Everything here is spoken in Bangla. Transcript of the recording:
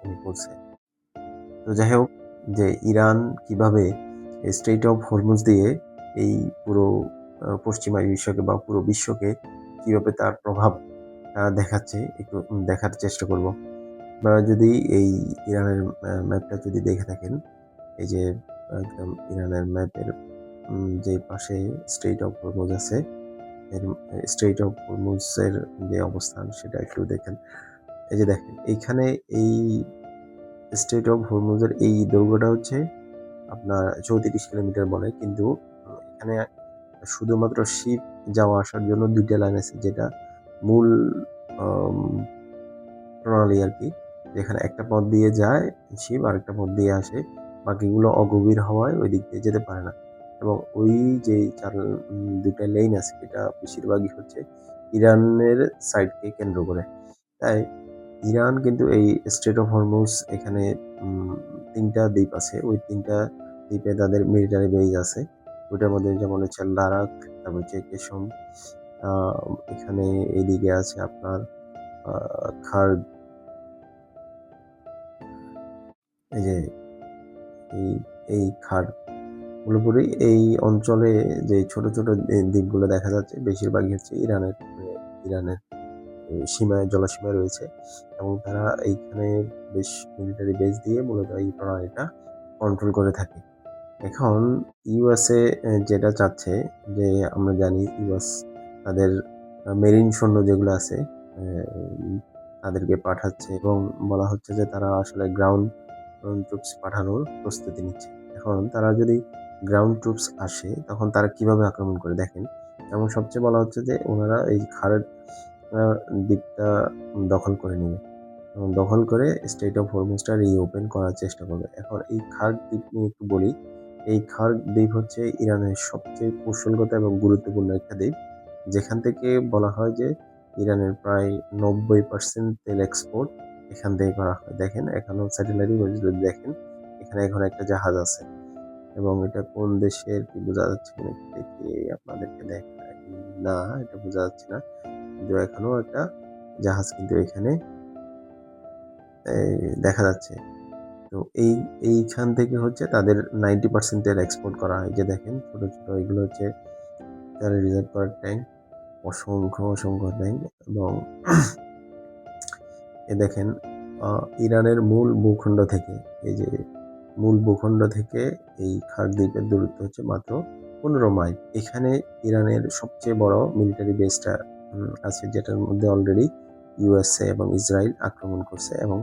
উনি করছে। তো যাই হোক, যে ইরান কিভাবে স্ট্রেইট অফ হরমুজ দিয়ে এই পুরো পশ্চিমা বিশ্বকে বা পুরো বিশ্বকে কিভাবে তার প্রভাব দেখাচ্ছে, একটু দেখার চেষ্টা করব। আপনারা যদি এই ইরানের ম্যাপটা যদি দেখে থাকেন, এই যে একদম ইরানের ম্যাপের যে পাশে স্ট্রেইট অফ হরমুজ আছে, এর স্ট্রেইট অফ হরমুজের যে অবস্থান সেটা একটু দেখেন। এই যে দেখেন এইখানে এই স্ট্রেইট অফ হরমুজের এই দৈর্ঘ্যটা হচ্ছে আপনার 34 কিলোমিটার বলে, কিন্তু এখানে শুধুমাত্র শিপ যাওয়া আসার জন্য 2টা লাইন আছে, যেটা মূল আম প্রণালী আরকি। যেখানে একটা পথ দিয়ে যায় শিপ, আরেকটা পথ দিয়ে আসে। বাকিগুলো অগভীর হওয়ায় ওই দিক দিয়ে যেতে পারে না। এবং ওই যে 2টা লেন আছে, এটা বেশিরভাগই হচ্ছে ইরানের সাইডকে কেন্দ্র করে। তাই ইরান কিন্তু এই স্ট্রেইট অফ হরমুজ এখানে ৩টা দ্বীপ আছে। ওই ৩টা দ্বীপে তাদের মিলিটারি বেজ আছে। ওইটার মধ্যে যেমন হচ্ছে লারাক, তারপর হচ্ছে কেশম, আ এখানে এদিকে আছে আপনার আ খার্গ, এই যে এই এই খার্গ। পুরোপুরি এই অঞ্চলে যে ছোট, ছোট দ্বীপগুলো দেখা যাচ্ছে বেশিরভাগই হচ্ছে ইরানের সীমায় জলসীমায় রয়েছে, এবং তারা এইখানে বেশ মিলিটারি বেস দিয়ে মূলত এই প্রণালীটা কন্ট্রোল করে থাকে। এখন ইউএসএ যেটা চাচ্ছে, যে আমরা জানি ইউএস তাদের মেরিন সৈন্য যেগুলো আছে তাদেরকে পাঠাচ্ছে, এবং বলা হচ্ছে যে তারা আসলে গ্রাউন্ড ট্রুপস পাঠানোর প্রস্তুতি নিচ্ছে। এখন তারা যদি গ্রাউন্ড ট্রুপস আসে তখন তারা কিভাবে আক্রমণ করে দেখেন। এবং সবচেয়ে বলা হচ্ছে যে ওনারা এই খাড়ের আ দ্বীপটা দখল করে নিবে। এবং দখল করে স্ট্রেইট অফ হরমুজটা রিওপেন করার চেষ্টা করবে। এখন এই খার্গ দ্বীপ নিয়ে একটু বলি। এই খার্গ দ্বীপ হচ্ছে ইরানের সবচেয়ে কৌশলগত এবং গুরুত্বপূর্ণ একটা দ্বীপ। যেখান থেকে বলা হয় যে ইরানের প্রায় 90% তেল এক্সপোর্ট এখান থেকে করা হয়। দেখেন এখনো স্যাটেলাইট ইমেজ যদি দেখেন, এখানে এখন একটা জাহাজ আছে, এবং এটা কোন দেশের কি বোঝা যাচ্ছে কিনা একটু দেখি আপনাদেরকে দেখাই। না, এটা বোঝা যাচ্ছে না। কিন্তু এখনো একটা জাহাজ কিন্তু এখানে দেখা যাচ্ছে। তো এইখান থেকে হচ্ছে তাদের 90% তেল এক্সপোর্ট করা হয়। যে দেখেন ছোট, ছোট এগুলো হচ্ছে তেল রিজার্ভ করার ট্যাঙ্ক। অসংখ্য, অসংখ্য ট্যাঙ্ক, এবং দেখেন আ ইরানের মূল ভূখণ্ড থেকে, এই যে মূল ভূখণ্ড থেকে এই খার্গ দ্বীপের দূরত্ব হচ্ছে মাত্র 15 মাইল। এখানে ইরানের সবচেয়ে বড় মিলিটারি বেসটা আছে, যেটার মধ্যে অলরেডি ইউএসএ এবং ইসরাইল আক্রমণ করছে, এবং